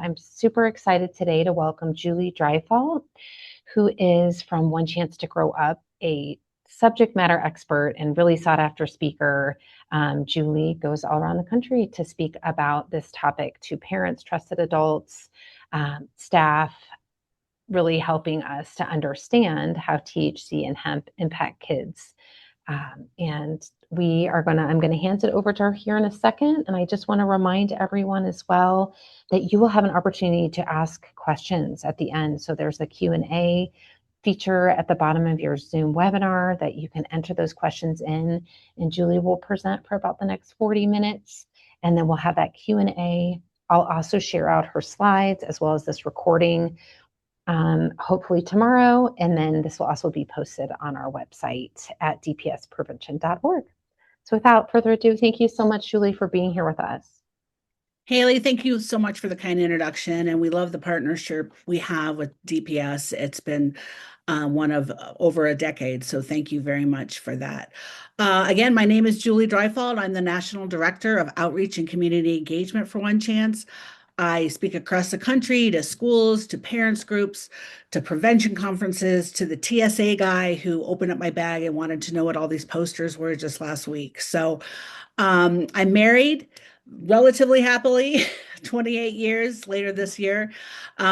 I'm super excited today to welcome Julie Dreifaldt, who is from One Chance to Grow Up, a subject matter expert and really sought after speaker. Julie goes all around the country to speak about this topic to parents, trusted adults, staff, really helping us to understand how THC and hemp impact kids. And I'm going to hand it over to her here in a second. And I just want to remind everyone as well that you will have an opportunity to ask questions at the end. So there's a Q&A feature at the bottom of your Zoom webinar that you can enter those questions in, and Julie will present for about the next 40 minutes. And then we'll have that Q&A. I'll also share out her slides as well as this recording hopefully tomorrow. And then this will also be posted on our website at dpsprevention.org. So without further ado, thank you so much, Julie, for being here with us. Haley, thank you so much for the kind introduction. And we love the partnership we have with DPS. It's been one of over a decade. So thank you very much for that. Again, my name is Julie Dreifaldt. I'm the National Director of Outreach and Community Engagement for One Chance. I speak across the country to schools, to parents groups, to prevention conferences, to the TSA guy who opened up my bag and wanted to know what all these posters were just last week. So I'm married relatively happily, 28 years later this year.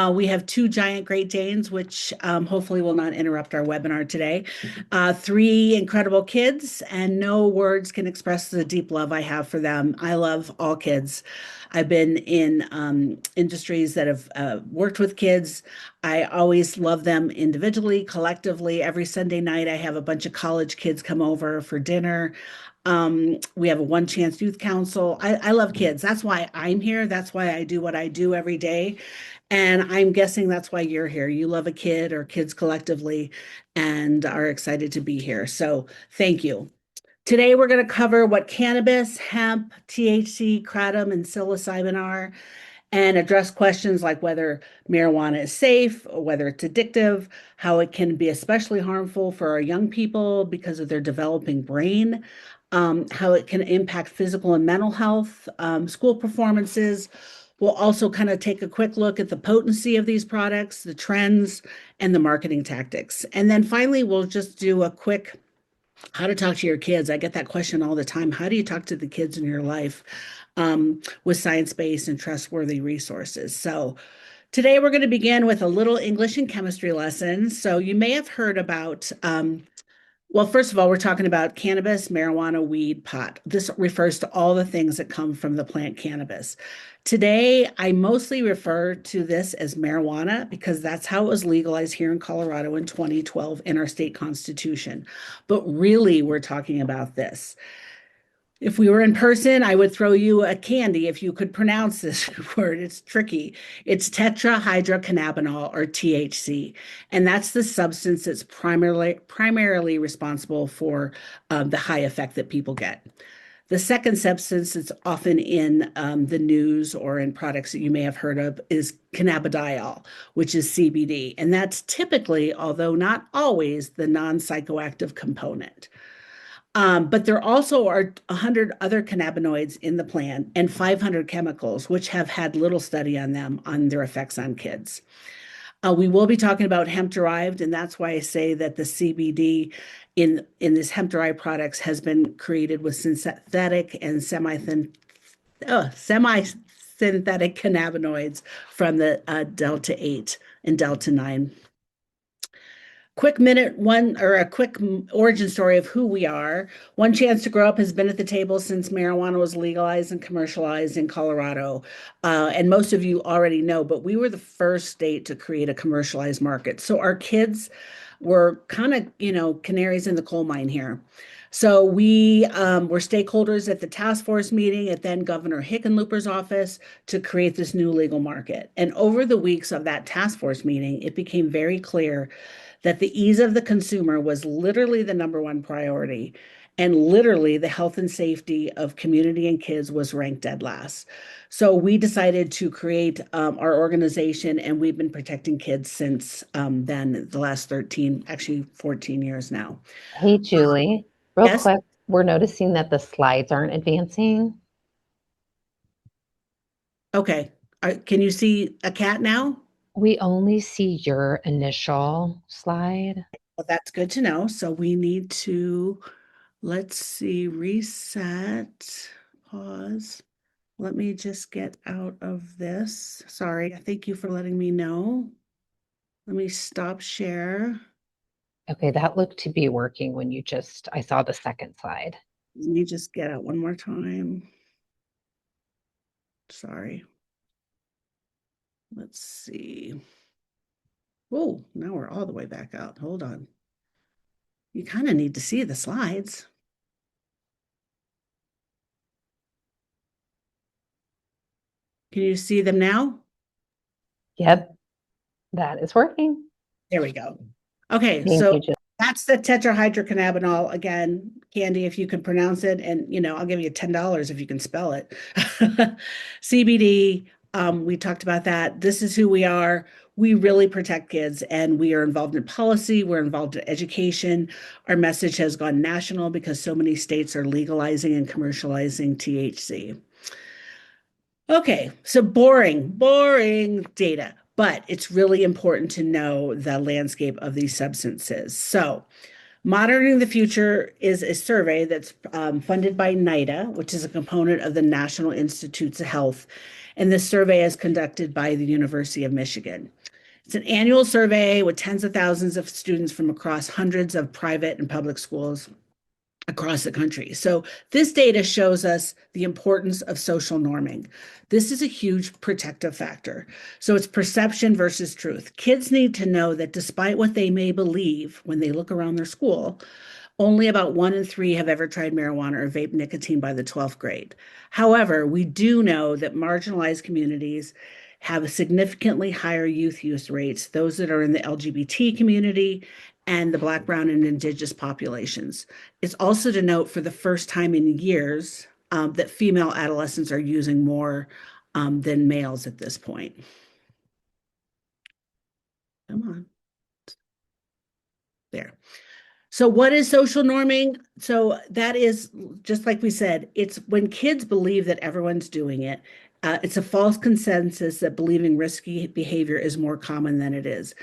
We have two giant Great Danes, which hopefully will not interrupt our webinar today. Three incredible kids, and no words can express the deep love I have for them. I love all kids. I've been in industries that have worked with kids. I always love them individually, collectively. Every Sunday night, I have a bunch of college kids come over for dinner. We have a One Chance Youth Council. I love kids. That's why I'm here. That's why I do what I do every day. And I'm guessing that's why you're here. You love a kid or kids collectively and are excited to be here. So thank you. Today, we're going to cover what cannabis, hemp, THC, kratom, and psilocybin are, and address questions like whether marijuana is safe, or whether it's addictive, how it can be especially harmful for our young people because of their developing brain, how it can impact physical and mental health, school performances. We'll also kind of take a quick look at the potency of these products, the trends, and the marketing tactics. And then finally, we'll just do a quick how to talk to your kids. I get that question all the time. How do you talk to the kids in your life with science-based and trustworthy resources? So today we're going to begin with a little English and chemistry lesson. So you may have heard about, well, first of all, we're talking about cannabis, marijuana, weed, pot. This refers to all the things that come from the plant cannabis. Today, I mostly refer to this as marijuana because that's how it was legalized here in Colorado in 2012 in our state constitution. But really, we're talking about this. If we were in person, I would throw you a candy if you could pronounce this word. It's tricky. It's tetrahydrocannabinol, or THC, and that's the substance that's primarily responsible for the high effect that people get. The second substance that's often in the news or in products that you may have heard of is cannabidiol, which is CBD. And that's typically, although not always, the non-psychoactive component. But there also are 100 other cannabinoids in the plant and 500 chemicals, which have had little study on them, on their effects on kids. We will be talking about hemp-derived, and that's why I say that the CBD in this hemp-derived products has been created with synthetic and semi-synthetic cannabinoids from the Delta-8 and Delta-9. Quick minute one, or a quick origin story of who we are. One Chance to Grow Up has been at the table since marijuana was legalized and commercialized in Colorado. And most of you already know, but we were the first state to create a commercialized market. So our kids were kind of, canaries in the coal mine here. So we were stakeholders at the task force meeting at then Governor Hickenlooper's office to create this new legal market. And over the weeks of that task force meeting, it became very clear that the ease of the consumer was literally the number one priority. And literally the health and safety of community and kids was ranked dead last. So we decided to create our organization, and we've been protecting kids since then, the last 13, actually 14 years now. Hey, Julie, real Yes? quick, we're noticing that the slides aren't advancing. Okay. Can you see a cat now? We only see your initial slide. Well, that's good to know. So we need to, let's see, reset, pause. Let me just get out of this. Sorry, thank you for letting me know. Let me stop share. Okay, that looked to be working when I saw the second slide. Let me just get out one more time. Sorry. Let's see. Oh, now we're all the way back out. Hold on. You kind of need to see the slides. Can you see them now? Yep, that is working. There we go. Okay, Thank so you, Jill. that's the tetrahydrocannabinol. Again, Candy, if you can pronounce it, and I'll give you $10 if you can spell it. CBD, we talked about that. This is who we are. We really protect kids, and we are involved in policy. We're involved in education. Our message has gone national because so many states are legalizing and commercializing THC. Okay, so boring data, but it's really important to know the landscape of these substances. So, Monitoring the Future is a survey that's funded by NIDA, which is a component of the National Institutes of Health. And this survey is conducted by the University of Michigan. It's an annual survey with tens of thousands of students from across hundreds of private and public schools across the country. So this data shows us the importance of social norming. This is a huge protective factor. So it's perception versus truth. Kids need to know that despite what they may believe when they look around their school, only about 1 in 3 have ever tried marijuana or vape nicotine by the 12th grade. However, we do know that marginalized communities have significantly higher youth use rates, those that are in the LGBT community and the Black, Brown, and Indigenous populations. It's also to note for the first time in years that female adolescents are using more than males at this point. Come on. There. So, what is social norming? So, that is just like we said, it's when kids believe that everyone's doing it. It's a false consensus that believing risky behavior is more common than it is.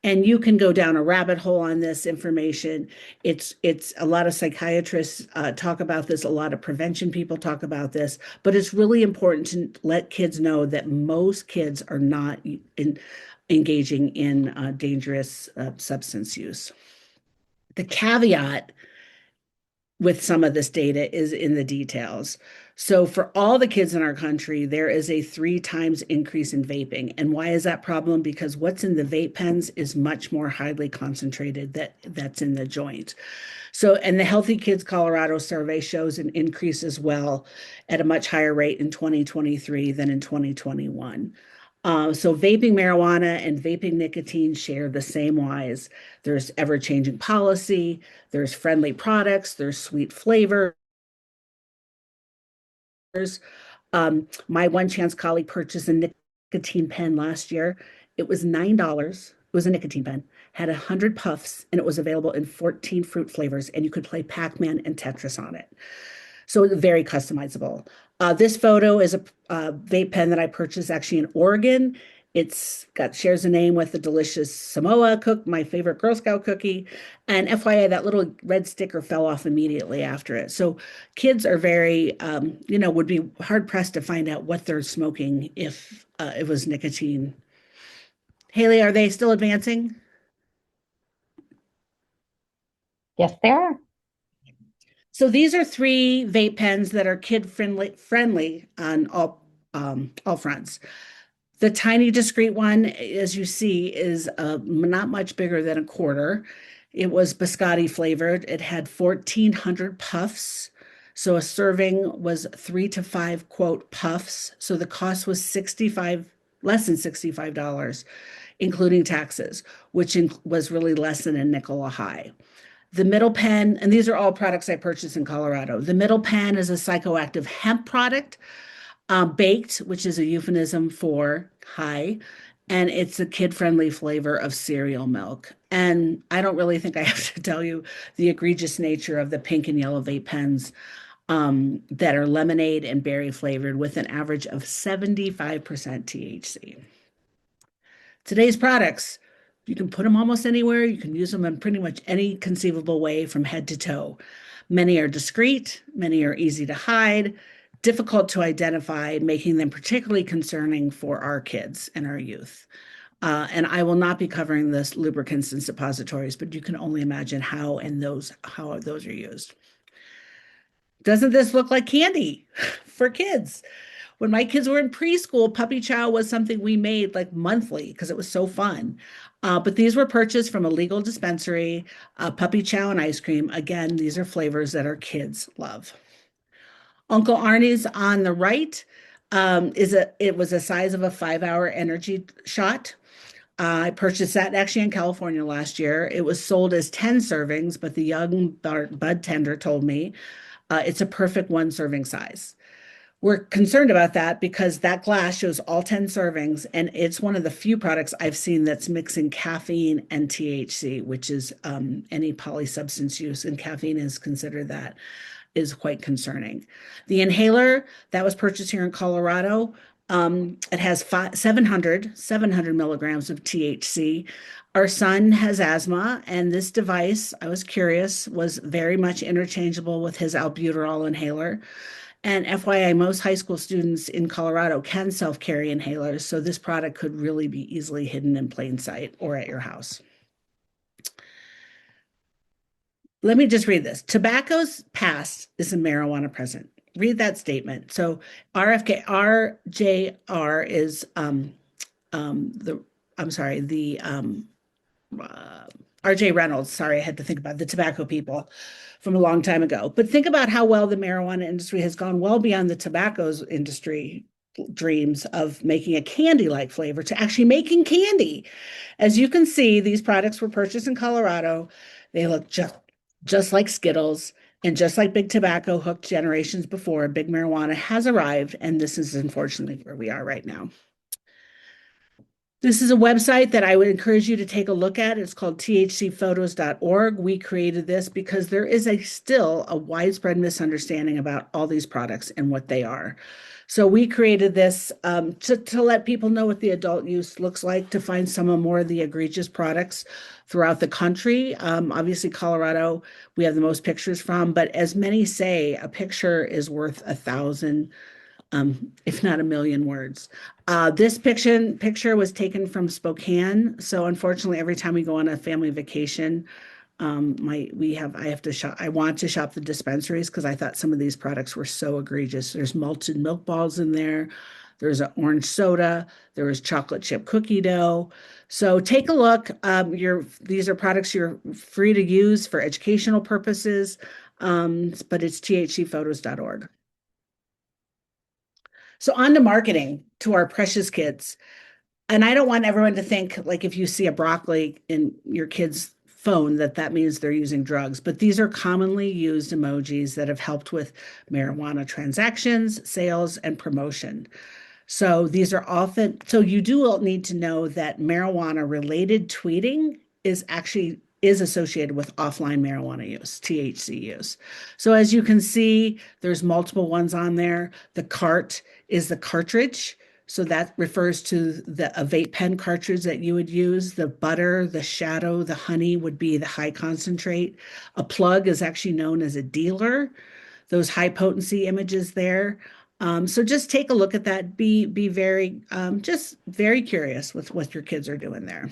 And you can go down a rabbit hole on this information. It's a lot of psychiatrists talk about this, a lot of prevention people talk about this, but it's really important to let kids know that most kids are not engaging in dangerous substance use. The caveat with some of this data is in the details. So for all the kids in our country, there is a 3 times increase in vaping. And why is that problem? Because what's in the vape pens is much more highly concentrated that's in the joint. So, and the Healthy Kids Colorado survey shows an increase as well at a much higher rate in 2023 than in 2021. So vaping marijuana and vaping nicotine share the same whys. There's ever-changing policy, there's friendly products, there's sweet flavors. My One Chance colleague purchased a nicotine pen last year. It was $9. It was a nicotine pen, had 100 puffs, and it was available in 14 fruit flavors, and you could play Pac-Man and Tetris on it. So very customizable. This photo is a vape pen that I purchased actually in Oregon. It's got shares a name with the delicious Samoa cook, my favorite Girl Scout cookie. And FYI, that little red sticker fell off immediately after it. So kids are very, would be hard pressed to find out what they're smoking if it was nicotine. Haley, are they still advancing? Yes, they are. So these are 3 vape pens that are kid friendly on all fronts. The tiny discreet one, as you see, is not much bigger than a quarter. It was biscotti flavored. It had 1,400 puffs. So a serving was 3 to 5 quote puffs. So the cost was less than $65, including taxes, which was really less than a nickel a high. The middle pen, and these are all products I purchased in Colorado. The middle pen is a psychoactive hemp product, baked, which is a euphemism for high, and it's a kid-friendly flavor of cereal milk. And I don't really think I have to tell you the egregious nature of the pink and yellow vape pens that are lemonade and berry flavored with an average of 75% THC. Today's products, you can put them almost anywhere. You can use them in pretty much any conceivable way from head to toe. Many are discreet, many are easy to hide, difficult to identify, making them particularly concerning for our kids and our youth. And I will not be covering this lubricants and suppositories, but you can only imagine how those are used. Doesn't this look like candy for kids? When my kids were in preschool, puppy chow was something we made like monthly because it was so fun. But these were purchased from a legal dispensary, puppy chow and ice cream. Again, these are flavors that our kids love. Uncle Arnie's on the right it was the size of a 5-hour energy shot. I purchased that actually in California last year. It was sold as 10 servings, but the young bud tender told me it's a perfect one serving size. We're concerned about that because that glass shows all 10 servings, and it's one of the few products I've seen that's mixing caffeine and THC, which is any polysubstance use, and caffeine is considered that is quite concerning. The inhaler that was purchased here in Colorado, it has 700 milligrams of THC. Our son has asthma, and this device, I was curious, was very much interchangeable with his albuterol inhaler. And FYI, most high school students in Colorado can self-carry inhalers, so this product could really be easily hidden in plain sight or at your house. Let me just read this. Tobacco's past is a marijuana present. Read that statement. So RFK RJR is the I'm sorry, the RJ Reynolds. Sorry, I had to think about the tobacco people from a long time ago. But think about how well the marijuana industry has gone well beyond the tobacco's industry dreams of making a candy-like flavor to actually making candy. As you can see, these products were purchased in Colorado. They look just like Skittles, and just like big tobacco hooked generations before, big marijuana has arrived, and this is unfortunately where we are right now. This is a website that I would encourage you to take a look at. It's called thcphotos.org. We created this because there is still a widespread misunderstanding about all these products and what they are. So we created this to let people know what the adult use looks like, to find some of more of the egregious products throughout the country. Obviously, Colorado, we have the most pictures from, but as many say, a picture is worth 1,000 if not a million words. This picture was taken from Spokane. So unfortunately, every time we go on a family vacation, I want to shop the dispensaries because I thought some of these products were so egregious. There's malted milk balls in there. There's an orange soda. There was chocolate chip cookie dough. So take a look. These are products you're free to use for educational purposes, but it's thcphotos.org. So on to marketing to our precious kids. And I don't want everyone to think like if you see a broccoli in your kid's phone that means they're using drugs, but these are commonly used emojis that have helped with marijuana transactions, sales, and promotion. So these are often, so you do need to know that marijuana related tweeting is associated with offline marijuana use, THC use. So as you can see, there's multiple ones on there. The cart is the cartridge. So that refers to a vape pen cartridge that you would use. The butter, the shadow, the honey would be the high concentrate. A plug is actually known as a dealer. Those high potency images there. So just take a look at that. Be very just very curious with what your kids are doing there.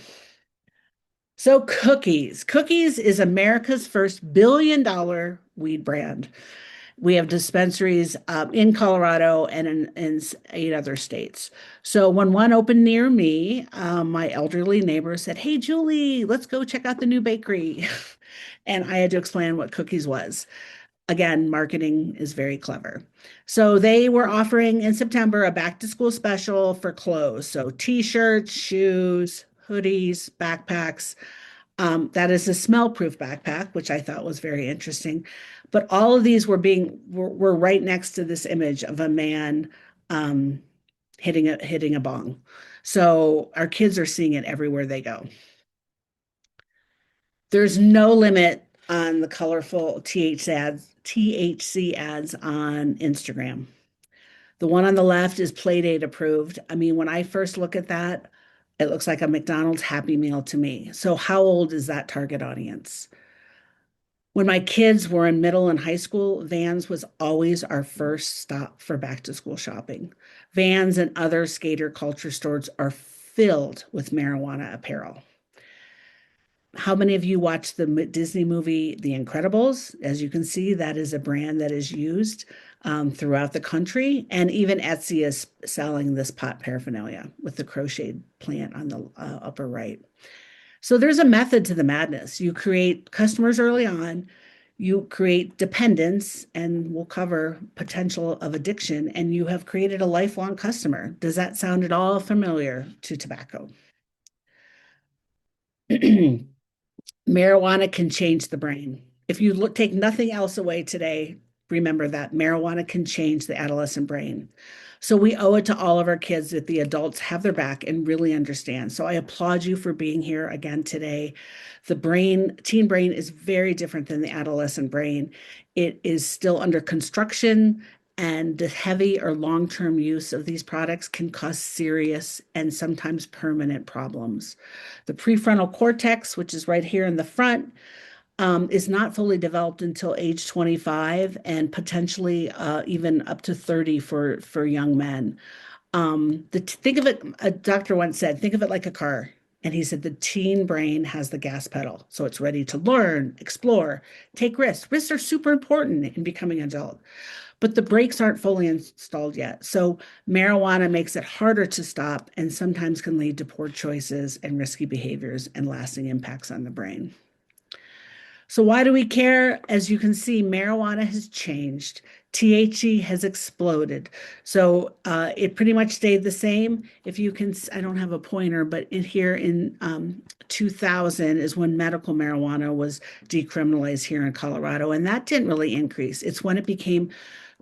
So Cookies. Cookies is America's first billion-dollar weed brand. We have dispensaries in Colorado and in 8 other states. So when one opened near me, my elderly neighbor said, "Hey, Julie, let's go check out the new bakery." And I had to explain what Cookies was. Again, marketing is very clever. So they were offering in September a back to school special for clothes. So t-shirts, shoes, hoodies, backpacks. That is a smell-proof backpack, which I thought was very interesting. But all of these were right next to this image of a man hitting a bong. So our kids are seeing it everywhere they go. There's no limit on the colorful THC ads on Instagram. The one on the left is Playdate approved. I mean, when I first look at that, it looks like a McDonald's Happy Meal to me. So how old is that target audience? When my kids were in middle and high school, Vans was always our first stop for back to school shopping. Vans and other skater culture stores are filled with marijuana apparel. How many of you watched the Disney movie The Incredibles? As you can see, that is a brand that is used throughout the country. And even Etsy is selling this pot paraphernalia with the crocheted plant on the upper right. So there's a method to the madness. You create customers early on, you create dependence, and we'll cover potential of addiction, and you have created a lifelong customer. Does that sound at all familiar to tobacco? Marijuana can change the brain. If you take nothing else away today, remember that marijuana can change the adolescent brain. So we owe it to all of our kids that the adults have their back and really understand. So I applaud you for being here again today. The brain, teen brain, is very different than the adolescent brain. It is still under construction, and the heavy or long-term use of these products can cause serious and sometimes permanent problems. The prefrontal cortex, which is right here in the front, is not fully developed until age 25 and potentially even up to 30 for young men. Think of it, a doctor once said, think of it like a car. And he said the teen brain has the gas pedal. So it's ready to learn, explore, take risks. Risks are super important in becoming an adult, but the brakes aren't fully installed yet. So marijuana makes it harder to stop and sometimes can lead to poor choices and risky behaviors and lasting impacts on the brain. So why do we care? As you can see, marijuana has changed. THC has exploded. So it pretty much stayed the same. If you can, I don't have a pointer, but in here in 2000 is when medical marijuana was decriminalized here in Colorado, and that didn't really increase. It's when it became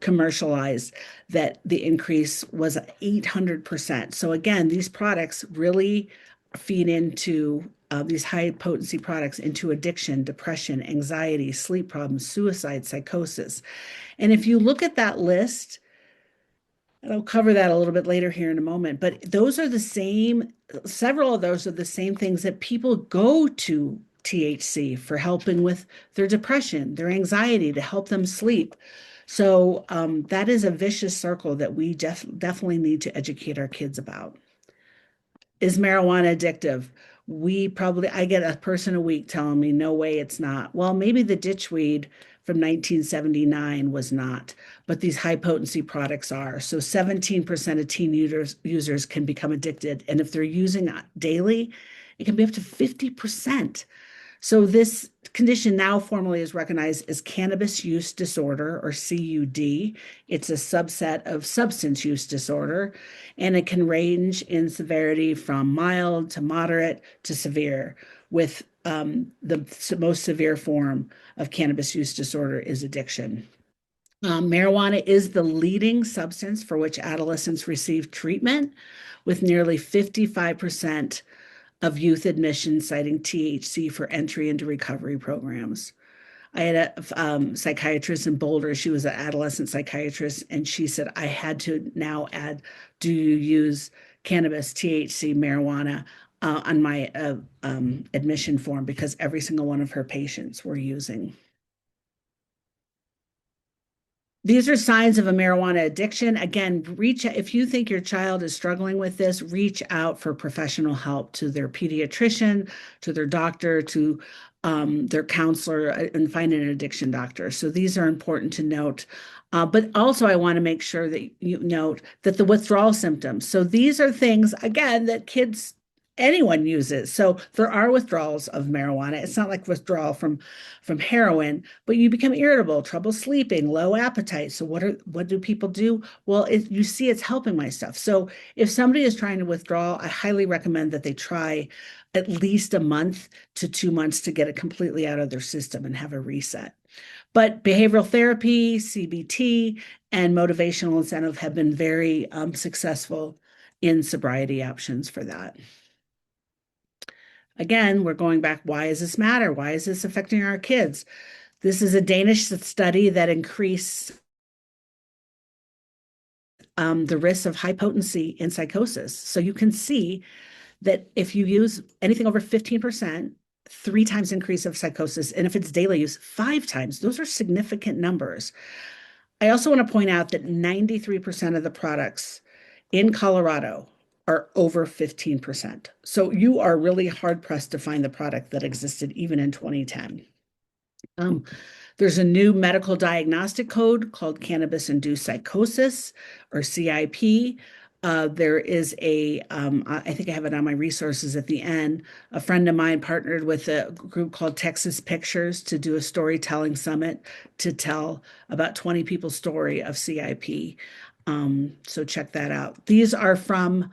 commercialized that the increase was 800%. So again, these products really feed into these high potency products into addiction, depression, anxiety, sleep problems, suicide, psychosis. And if you look at that list, and I'll cover that a little bit later here in a moment, but those are the same, several of those are the same things that people go to THC for helping with their depression, their anxiety, to help them sleep. So that is a vicious circle that we definitely need to educate our kids about. Is marijuana addictive? I get a person a week telling me, no way it's not. Well, maybe the ditchweed from 1979 was not, but these high potency products are. So 17% of teen users can become addicted. And if they're using it daily, it can be up to 50%. So this condition now formally is recognized as cannabis use disorder, or CUD. It's a subset of substance use disorder, and it can range in severity from mild to moderate to severe, with the most severe form of cannabis use disorder is addiction. Marijuana is the leading substance for which adolescents receive treatment, with nearly 55% of youth admissions citing THC for entry into recovery programs. I had a psychiatrist in Boulder. She was an adolescent psychiatrist, and she said, I had to now add, do you use cannabis, THC, marijuana on my admission form, because every single one of her patients were using. These are signs of a marijuana addiction. Again, if you think your child is struggling with this, reach out for professional help to their pediatrician, to their doctor, to their counselor, and find an addiction doctor. So these are important to note. But also, I want to make sure that you note that the withdrawal symptoms. So these are things, again, that anyone uses. So there are withdrawals of marijuana. It's not like withdrawal from heroin, but you become irritable, trouble sleeping, low appetite. So what do people do? Well, you see it's helping my stuff. So if somebody is trying to withdraw, I highly recommend that they try at least a month to 2 months to get it completely out of their system and have a reset. But behavioral therapy, CBT, and motivational incentive have been very successful in sobriety options for that. Again, we're going back. Why does this matter? Why is this affecting our kids? This is a Danish study that increased the risk of high potency in psychosis. So you can see that if you use anything over 15%, 3 times increase of psychosis. And if it's daily use, 5 times. Those are significant numbers. I also want to point out that 93% of the products in Colorado are over 15%. So you are really hard pressed to find the product that existed even in 2010. Um, there's a new medical diagnostic code called cannabis-induced psychosis, or CIP. There is I think I have it on my resources at the end. A friend of mine partnered with a group called Texas Pictures to do a storytelling summit to tell about 20 people's story of CIP. So check that out. These are from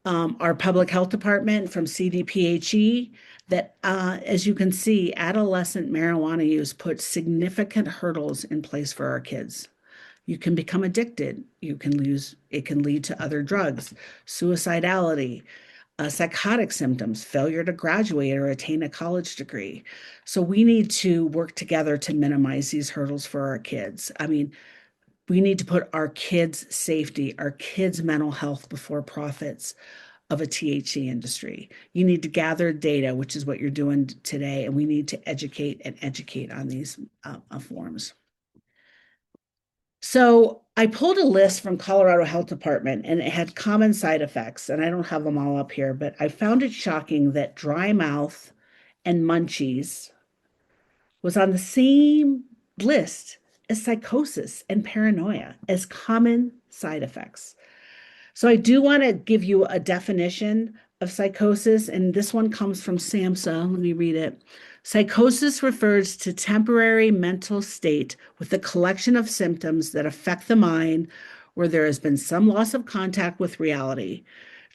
our public health department, from CDPHE, that, as you can see, adolescent marijuana use puts significant hurdles in place for our kids. You can become addicted. It can lead to other drugs, suicidality, psychotic symptoms, failure to graduate or attain a college degree. So we need to work together to minimize these hurdles for our kids. I mean, we need to put our kids' safety, our kids' mental health before profits of a THC industry. You need to gather data, which is what you're doing today, and we need to educate and educate on these forms. So I pulled a list from Colorado Health Department, and it had common side effects, and I don't have them all up here, but I found it shocking that dry mouth and munchies was on the same list as psychosis and paranoia as common side effects. So I do want to give you a definition of psychosis, and this one comes from SAMHSA. Let me read it. Psychosis refers to temporary mental state with a collection of symptoms that affect the mind where there has been some loss of contact with reality.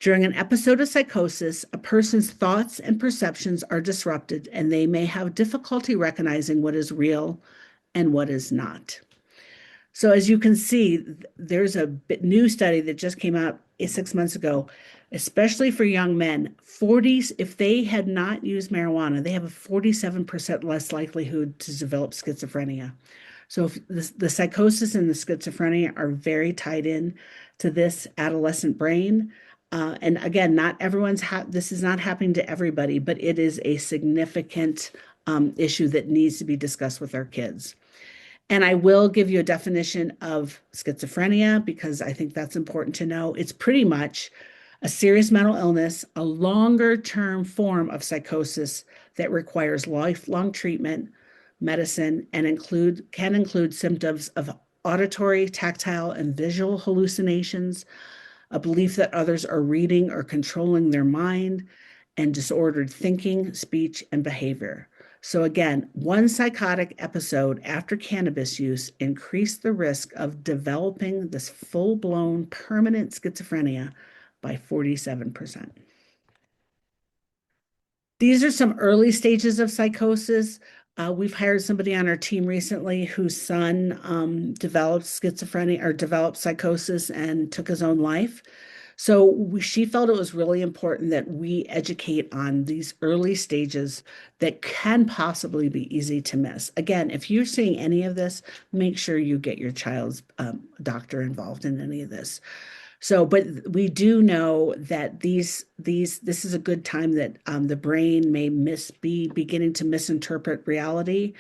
During an episode of psychosis, a person's thoughts and perceptions are disrupted, and they may have difficulty recognizing what is real and what is not. So as you can see, there's a new study that just came out 6 months ago, especially for young men. 40s, if they had not used marijuana, they have a 47% less likelihood to develop schizophrenia. So if the psychosis and the schizophrenia are very tied in to this adolescent brain. And again, not everyone's this is not happening to everybody, but it is a significant issue that needs to be discussed with our kids. And I will give you a definition of schizophrenia because I think that's important to know. It's pretty much a serious mental illness, a longer-term form of psychosis that requires lifelong treatment, medicine, and can include symptoms of auditory, tactile, and visual hallucinations, a belief that others are reading or controlling their mind, and disordered thinking, speech, and behavior. So again, one psychotic episode after cannabis use increased the risk of developing this full-blown permanent schizophrenia by 47%. These are some early stages of psychosis. We've hired somebody on our team recently whose son developed schizophrenia or developed psychosis and took his own life. So she felt it was really important that we educate on these early stages that can possibly be easy to miss. Again, if you're seeing any of this, make sure you get your child's doctor involved in any of this. So, but we do know that this is a good time that the brain may be beginning to misinterpret reality,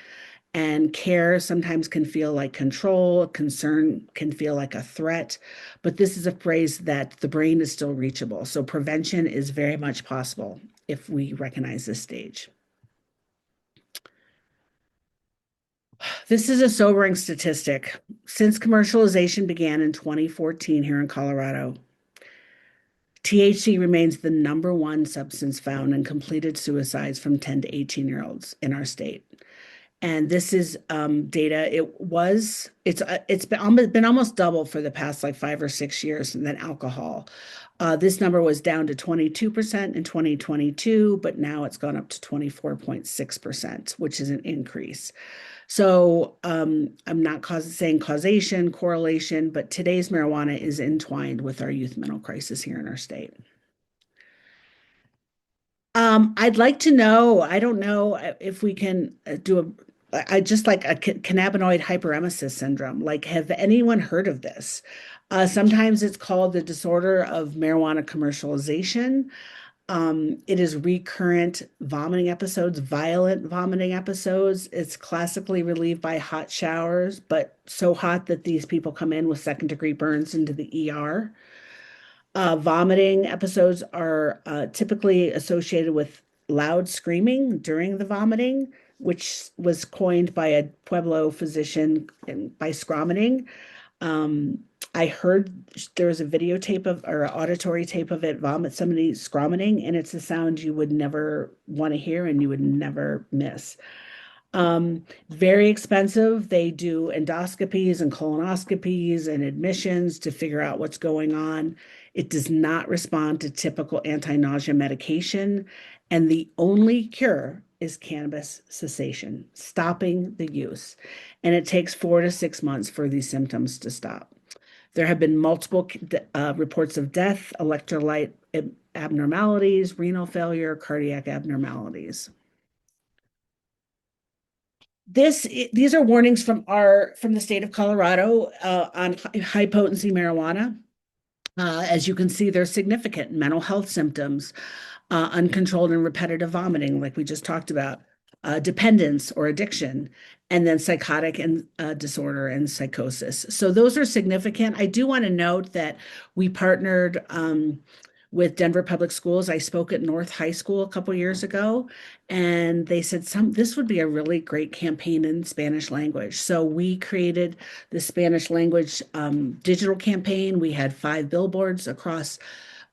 and care sometimes can feel like control, concern can feel like a threat, but this is a phrase that the brain is still reachable. So prevention is very much possible if we recognize this stage. This is a sobering statistic. Since commercialization began in 2014 here in Colorado, THC remains the number 1 substance found in completed suicides from 10 to 18-year-olds in our state. And this is data. It's been almost double for the past like 5 or 6 years than alcohol. This number was down to 22% in 2022, but now it's gone up to 24.6%, which is an increase. So I'm not saying causation, correlation, but today's marijuana is entwined with our youth mental crisis here in our state. I'd like to know, I don't know if we can do I just like a cannabinoid hyperemesis syndrome. Like, have anyone heard of this? Sometimes it's called the disorder of marijuana commercialization. It is recurrent vomiting episodes, violent vomiting episodes. It's classically relieved by hot showers, but so hot that these people come in with second-degree burns into the ER. Vomiting episodes are typically associated with loud screaming during the vomiting, which was coined by a Pueblo physician by scromining. Um, I heard there was a videotape of or an auditory tape of it vomit somebody scromining, and it's a sound you would never want to hear and you would never miss. Very expensive. They do endoscopies and colonoscopies and admissions to figure out what's going on. It does not respond to typical anti-nausea medication, and the only cure is cannabis cessation, stopping the use. And it takes 4 to 6 months for these symptoms to stop. There have been multiple reports of death, electrolyte abnormalities, renal failure, cardiac abnormalities. These are warnings from the state of Colorado on high potency marijuana. As you can see, there's significant mental health symptoms, uncontrolled and repetitive vomiting, like we just talked about, dependence or addiction, and then psychotic and disorder and psychosis. So those are significant. I do want to note that we partnered with Denver Public Schools. I spoke at North High School a couple years ago, and they said this would be a really great campaign in Spanish language. So we created the Spanish language digital campaign. We had 5 billboards across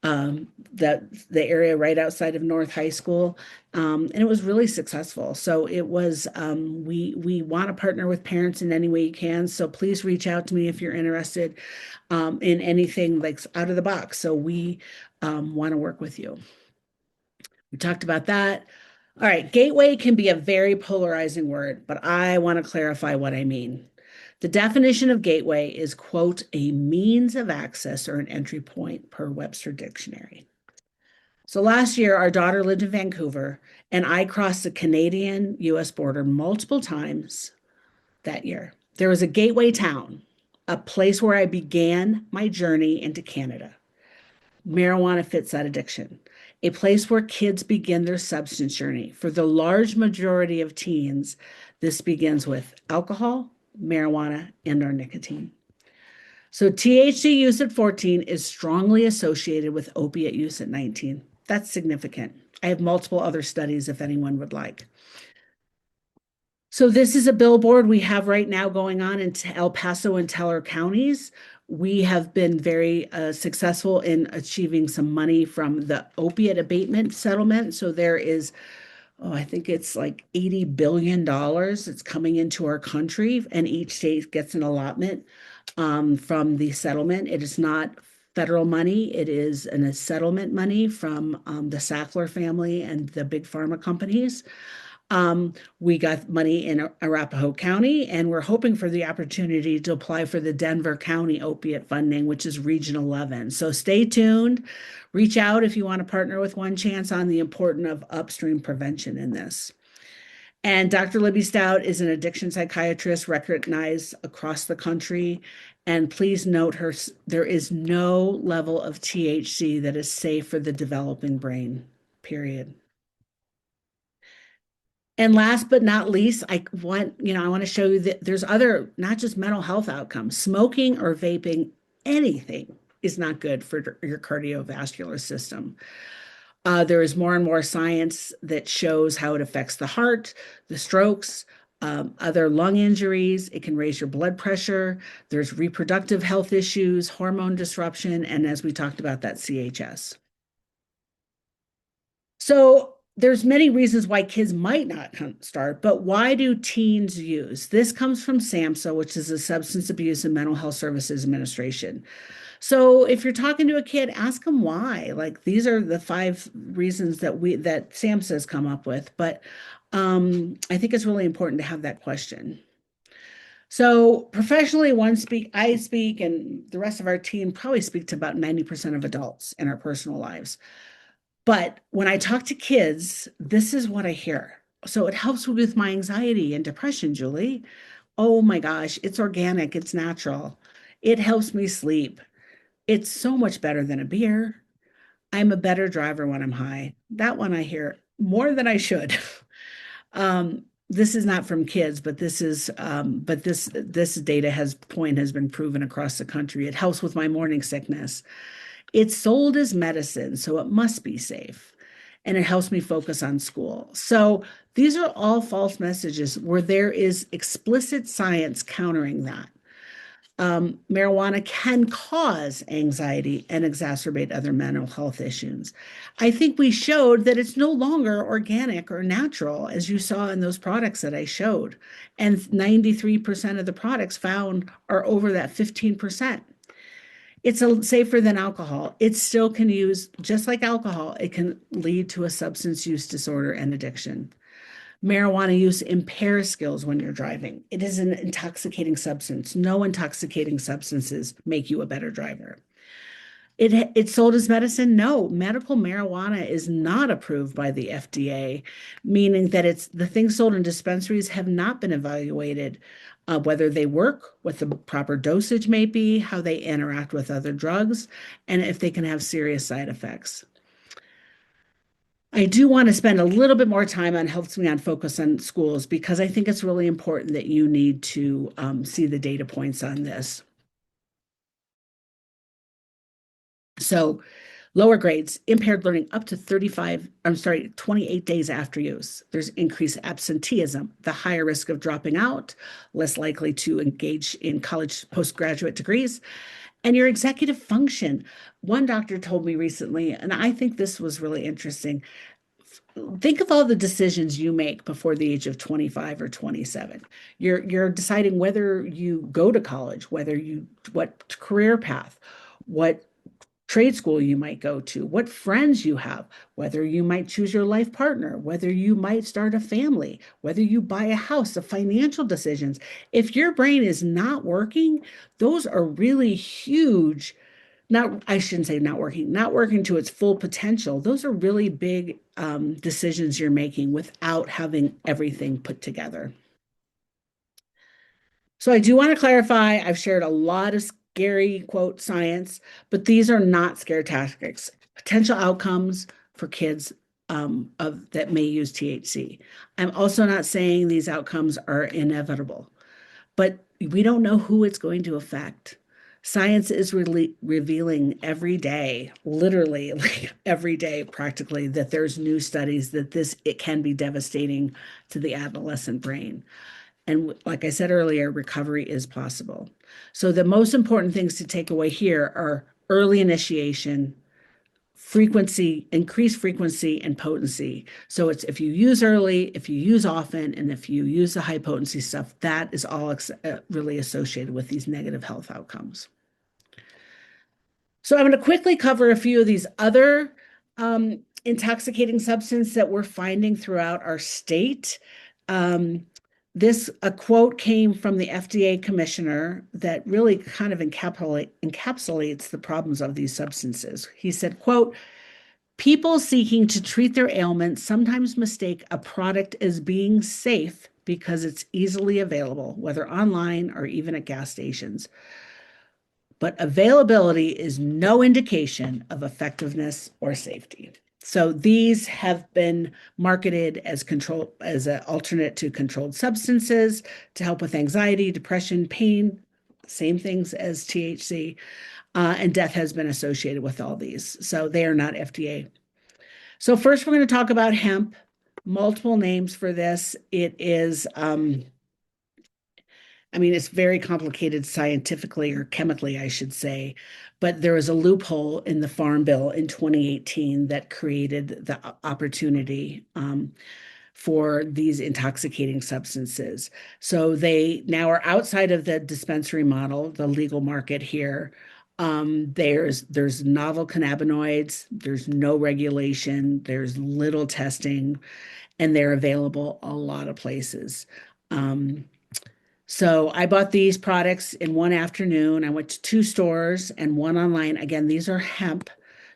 the area right outside of North High School, and it was really successful. So it was we want to partner with parents in any way you can. So please reach out to me if you're interested in anything like out of the box. So we want to work with you. We talked about that. All right, gateway can be a very polarizing word, but I want to clarify what I mean. The definition of gateway is, quote, a means of access or an entry point per Webster Dictionary. So last year, our daughter lived in Vancouver, and I crossed the Canadian-US border multiple times that year. There was a gateway town, a place where I began my journey into Canada. Marijuana fits that addiction, a place where kids begin their substance journey. For the large majority of teens, this begins with alcohol, marijuana, and or nicotine. So THC use at 14 is strongly associated with opiate use at 19. That's significant. I have multiple other studies if anyone would like. So this is a billboard we have right now going on in El Paso and Teller counties. We have been very successful in achieving some money from the opiate abatement settlement. So there is, I think it's like $80 billion that's coming into our country, and each state gets an allotment from the settlement. It is not federal money. It is a settlement money from the Sackler family and the big pharma companies. We got money in Arapahoe County, and we're hoping for the opportunity to apply for the Denver County opiate funding, which is Region 11. So stay tuned. Reach out if you want to partner with One Chance on the importance of upstream prevention in this. And Dr. Libby Stout is an addiction psychiatrist recognized across the country. And please note there is no level of THC that is safe for the developing brain, period. And last but not least, I want to show you that there's other, not just mental health outcomes. Smoking or vaping, anything is not good for your cardiovascular system. There is more and more science that shows how it affects the heart, the strokes, other lung injuries. It can raise your blood pressure. There's reproductive health issues, hormone disruption, and as we talked about, that CHS. So there's many reasons why kids might not start, but why do teens use? This comes from SAMHSA, which is the Substance Abuse and Mental Health Services Administration. So if you're talking to a kid, ask them why. Like, these are the 5 reasons that SAMHSA has come up with, but I think it's really important to have that question. So professionally, I speak, and the rest of our team probably speak to about 90% of adults in our personal lives. But when I talk to kids, this is what I hear. So it helps with my anxiety and depression, Julie. Oh my gosh, it's organic, it's natural. It helps me sleep. It's so much better than a beer. I'm a better driver when I'm high. That one I hear more than I should. This is not from kids, but this data has been proven across the country. It helps with my morning sickness. It's sold as medicine, so it must be safe. And it helps me focus on school. So these are all false messages where there is explicit science countering that. Marijuana can cause anxiety and exacerbate other mental health issues. I think we showed that it's no longer organic or natural, as you saw in those products that I showed. And 93% of the products found are over that 15%. It's safer than alcohol. It still can use, just like alcohol, it can lead to a substance use disorder and addiction. Marijuana use impairs skills when you're driving. It is an intoxicating substance. No intoxicating substances make you a better driver. It's sold as medicine. No, medical marijuana is not approved by the FDA, meaning that it's the things sold in dispensaries have not been evaluated, whether they work, what the proper dosage may be, how they interact with other drugs, and if they can have serious side effects. I do want to spend a little bit more time on helps me on focus on schools because I think it's really important that you need to see the data points on this. So lower grades, impaired learning up to 28 days after use. There's increased absenteeism, the higher risk of dropping out, less likely to engage in college postgraduate degrees, and your executive function. One doctor told me recently, and I think this was really interesting. Think of all the decisions you make before the age of 25 or 27. You're deciding whether you go to college, what career path, what trade school you might go to, what friends you have, whether you might choose your life partner, whether you might start a family, whether you buy a house, the financial decisions. If your brain is not working, those are really huge. Not, I shouldn't say not working to its full potential. Those are really big decisions you're making without having everything put together. So I do want to clarify, I've shared a lot of scary quote science, but these are not scare tactics. Potential outcomes for kids of that may use THC. I'm also not saying these outcomes are inevitable, but we don't know who it's going to affect. Science is really revealing every day, literally like every day, practically, that there's new studies that it can be devastating to the adolescent brain. And like I said earlier, recovery is possible. So the most important things to take away here are early initiation, frequency, increased frequency and potency. So it's if you use early, if you use often, and if you use the high potency stuff, that is all really associated with these negative health outcomes. So I'm going to quickly cover a few of these other intoxicating substances that we're finding throughout our state. A quote came from the FDA commissioner that really kind of encapsulates the problems of these substances. He said, quote, people seeking to treat their ailments sometimes mistake a product as being safe because it's easily available, whether online or even at gas stations. But availability is no indication of effectiveness or safety. So these have been marketed as an alternate to controlled substances to help with anxiety, depression, pain, same things as THC, and death has been associated with all these. So they are not FDA. So first we're going to talk about hemp. Multiple names for this. It is it's very complicated scientifically or chemically, I should say, but there was a loophole in the Farm Bill in 2018 that created the opportunity for these intoxicating substances. So they now are outside of the dispensary model, the legal market here. There's novel cannabinoids, there's no regulation, there's little testing, and they're available a lot of places. So I bought these products in one afternoon. I went to two stores and one online. Again, these are hemp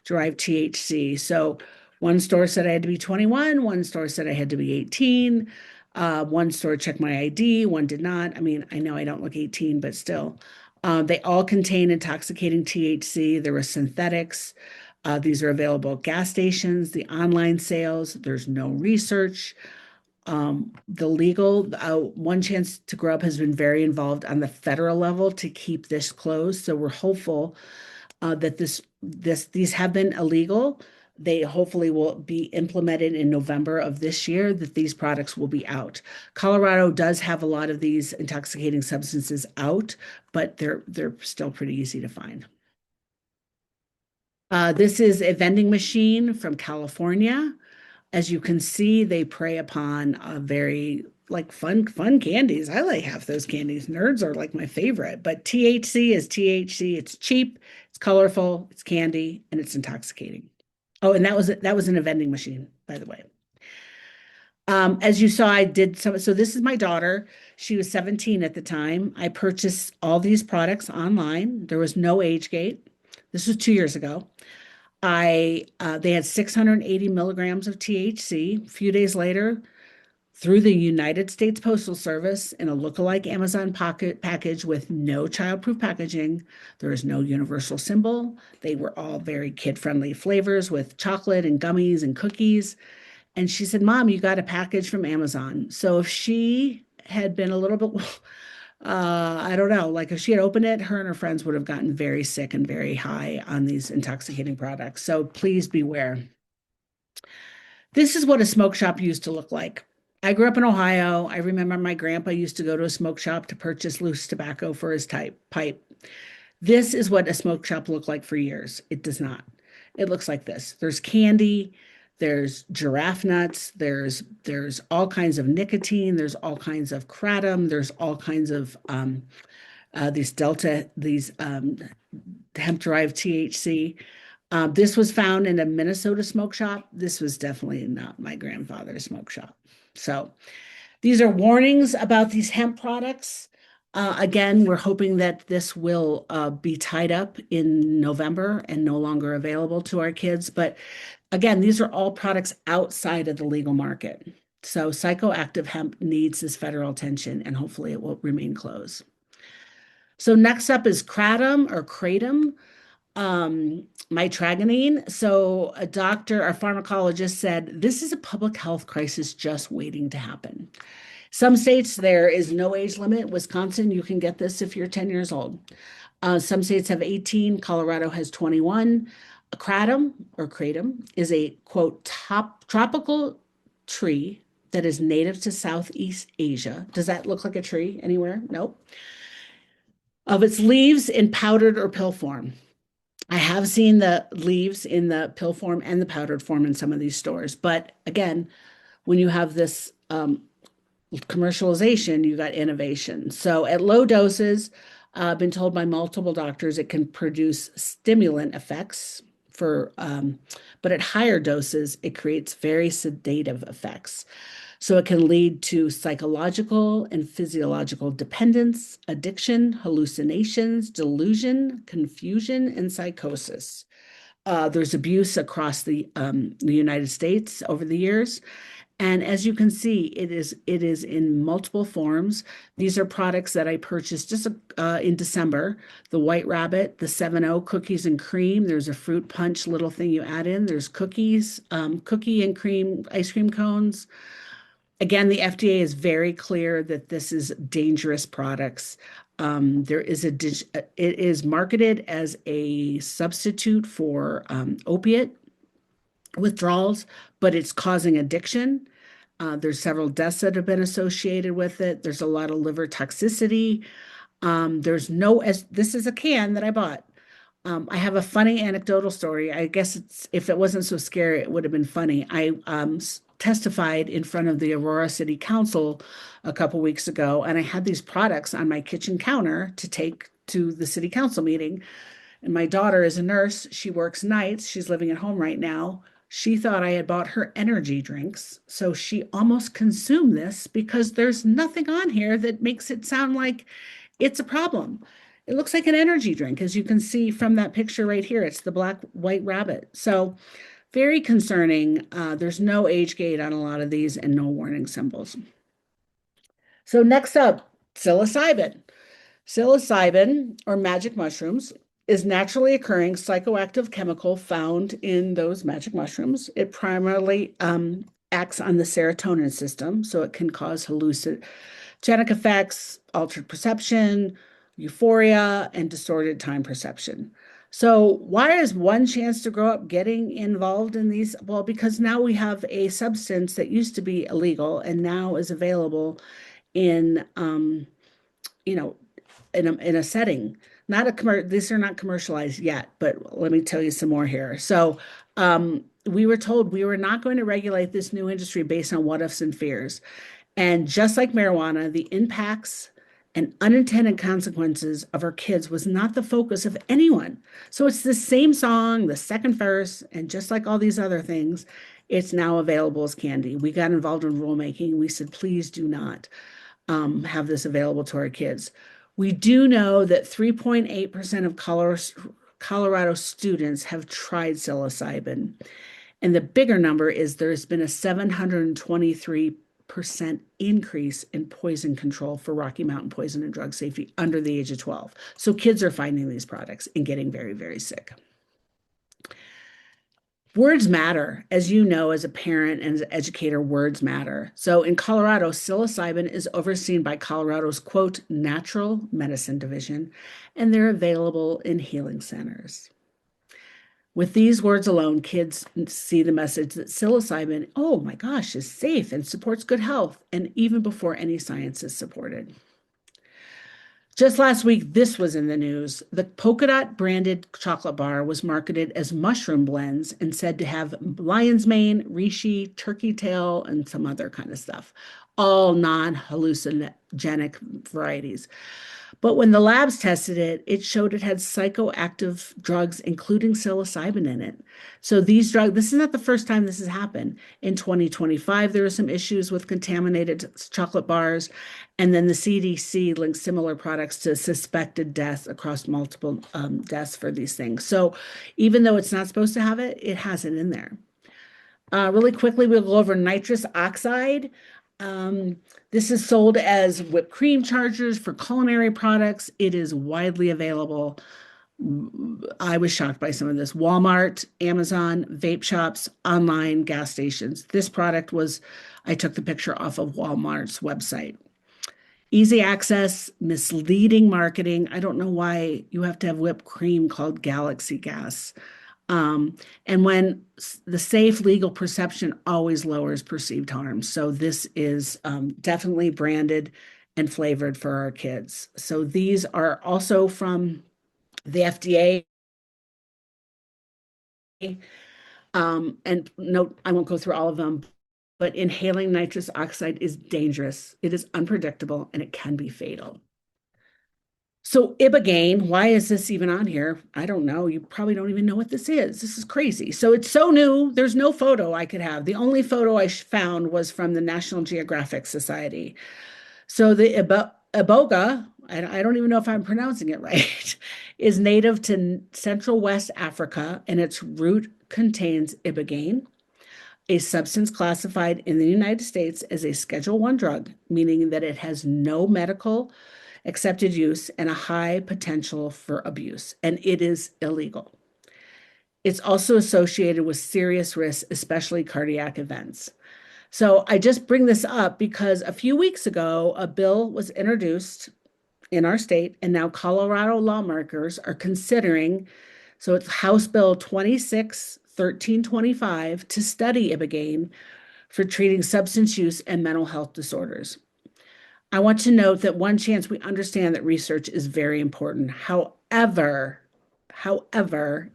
derived THC. So One store said I had to be 21, one store said I had to be 18. One store checked my ID, one did not. I mean, I know I don't look 18, but still. They all contain intoxicating THC. There were synthetics. These are available at gas stations, the online sales. There's no research. The legal, One Chance to Grow Up has been very involved on the federal level to keep this closed. So we're hopeful that these have been illegal. They hopefully will be implemented in November of this year, that these products will be out. Colorado does have a lot of these intoxicating substances out, but they're still pretty easy to find. This is a vending machine from California. As you can see, they prey upon a very like fun candies. I like half those candies. Nerds are like my favorite, but THC is THC. It's cheap, it's colorful, it's candy, and it's intoxicating. Oh, and that was in a vending machine, by the way. As you saw, I did some. So this is my daughter. She was 17 at the time. I purchased all these products online. There was no age gate. This was 2 years ago. They had 680 milligrams of THC. A few days later, through the United States Postal Service in a lookalike Amazon pocket package with no childproof packaging. There is no universal symbol. They were all very kid-friendly flavors with chocolate and gummies and cookies. And she said, Mom, you got a package from Amazon. So if she had been a little bit, I don't know, like if she had opened it, her and her friends would have gotten very sick and very high on these intoxicating products. So please beware. This is what a smoke shop used to look like. I grew up in Ohio. I remember my grandpa used to go to a smoke shop to purchase loose tobacco for his pipe. This is what a smoke shop looked like for years. It does not. It looks like this. There's candy, there's giraffe nuts, there's all kinds of nicotine, there's all kinds of kratom, there's all kinds of these hemp-derived THC. This was found in a Minnesota smoke shop. This was definitely not my grandfather's smoke shop. So these are warnings about these hemp products. Again, we're hoping that this will be tied up in November and no longer available to our kids. But again, these are all products outside of the legal market. So psychoactive hemp needs this federal attention, and hopefully it will remain closed. So next up is kratom or kratom, mitragynine. So a doctor or pharmacologist said, this is a public health crisis just waiting to happen. Some states, there is no age limit. Wisconsin, you can get this if you're 10 years old. Some states have 18. Colorado has 21. Kratom or kratom is a, quote, tropical tree that is native to Southeast Asia. Does that look like a tree anywhere? Nope. Of its leaves in powdered or pill form. I have seen the leaves in the pill form and the powdered form in some of these stores. But again, when you have this commercialization, you got innovation. So at low doses, I've been told by multiple doctors it can produce stimulant effects but at higher doses, it creates very sedative effects. So it can lead to psychological and physiological dependence, addiction, hallucinations, delusion, confusion, and psychosis. There's abuse across the United States over the years. And as you can see, it is in multiple forms. These are products that I purchased just in December. The White Rabbit, the 7-0 cookies and cream. There's a fruit punch little thing you add in. There's cookies, cookie and cream ice cream cones. Again, the FDA is very clear that this is dangerous products. It is marketed as a substitute for opiate withdrawals, but it's causing addiction. There's several deaths that have been associated with it. There's a lot of liver toxicity. This is a can that I bought. I have a funny anecdotal story. I guess if it wasn't so scary, it would have been funny. I testified in front of the Aurora City Council a couple weeks ago, and I had these products on my kitchen counter to take to the city council meeting. And my daughter is a nurse. She works nights. She's living at home right now. She thought I had bought her energy drinks. So she almost consumed this because there's nothing on here that makes it sound like it's a problem. It looks like an energy drink, as you can see from that picture right here. It's the White Rabbit. So Very concerning. There's no age gate on a lot of these and no warning symbols. So next up, psilocybin. Psilocybin, or magic mushrooms, is naturally occurring psychoactive chemical found in those magic mushrooms. It primarily acts on the serotonin system, so it can cause hallucinogenic effects, altered perception, euphoria, and distorted time perception. So, why is one chance to grow up getting involved in these? Well, because now we have a substance that used to be illegal and now is available in, you know, in a setting. Not a these are not commercialized yet, but let me tell you some more here. So, we were told we were not going to regulate this new industry based on what ifs and fears. And just like marijuana, the impacts and unintended consequences of our kids was not the focus of anyone. So it's the same song, the second verse, and just like all these other things, it's now available as candy. We got involved in rulemaking. We said, please do not have this available to our kids. We do know that 3.8% of Colorado students have tried psilocybin. And the bigger number is there's been a 723% increase in poison control for Rocky Mountain Poison and Drug Safety under the age of 12. So kids are finding these products and getting very, very sick. Words matter. As you know, as a parent and as an educator, words matter. So in Colorado, psilocybin is overseen by Colorado's, quote, Natural Medicine Division, and they're available in healing centers. With these words alone, kids see the message that psilocybin, oh my gosh, is safe and supports good health, and even before any science is supported. Just last week, this was in the news. The Polka Dot branded chocolate bar was marketed as mushroom blends and said to have lion's mane, reishi, turkey tail, and some other kind of stuff, all non-hallucinogenic varieties. But when the labs tested it, it showed it had psychoactive drugs, including psilocybin in it. So these drugs, this is not the first time this has happened. In 2025, there were some issues with contaminated chocolate bars. And then the CDC linked similar products to suspected deaths across multiple deaths for these things. So even though it's not supposed to have it, it has it in there. Really quickly, we'll go over nitrous oxide. This is sold as whipped cream chargers for culinary products. It is widely available. I was shocked by some of this. Walmart, Amazon, vape shops, online gas stations. This product was, I took the picture off of Walmart's website. Easy access, misleading marketing. I don't know why you have to have whipped cream called Galaxy Gas. And when the safe legal perception always lowers perceived harm. So this is definitely branded and flavored for our kids. So these are also from the FDA. And note, I won't go through all of them, but inhaling nitrous oxide is dangerous. It is unpredictable and it can be fatal. So Ibogaine, why is this even on here? I don't know. You probably don't even know what this is. This is crazy. So it's so new. There's no photo I could have. The only photo I found was from the National Geographic Society. So the iboga, I don't even know if I'm pronouncing it right, is native to Central West Africa, and its root contains ibogaine, a substance classified in the United States as a Schedule 1 drug, meaning that it has no medical accepted use and a high potential for abuse, and it is illegal. It's also associated with serious risks, especially cardiac events. So I just bring this up because a few weeks ago, a bill was introduced in our state, and now Colorado lawmakers are considering, so it's House Bill 261325 to study ibogaine for treating substance use and mental health disorders. I want to note that one chance we understand that research is very important. However,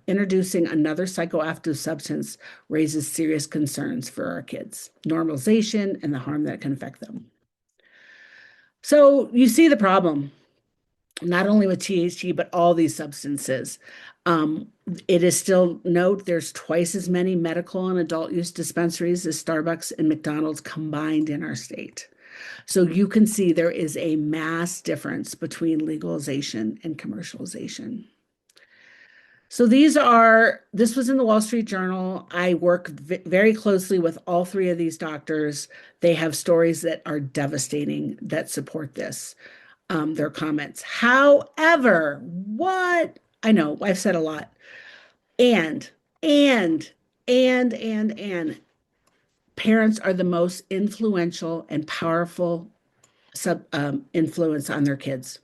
introducing another psychoactive substance raises serious concerns for our kids, normalization and the harm that can affect them. So you see the problem, not only with THC, but all these substances. It is still note there's twice as many medical and adult use dispensaries as Starbucks and McDonald's combined in our state. So you can see there is a mass difference between legalization and commercialization. So this was in the Wall Street Journal. I work very closely with all three of these doctors. They have stories that are devastating that support this, their comments. However, what I know, I've said a lot. And, and, and parents are the most influential and powerful influence on their kids.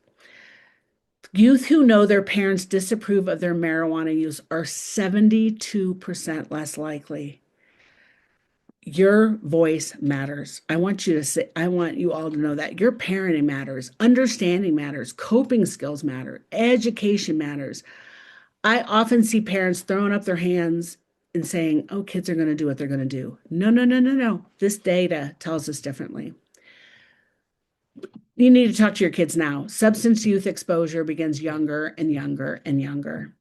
Youth who know their parents disapprove of their marijuana use are 72% less likely. Your voice matters. I want you all to know that your parenting matters, understanding matters, coping skills matter, education matters. I often see parents throwing up their hands and saying, oh, kids are going to do what they're going to do. No, no, no, no, no. This data tells us differently. You need to talk to your kids now. Substance youth exposure begins younger and younger and younger.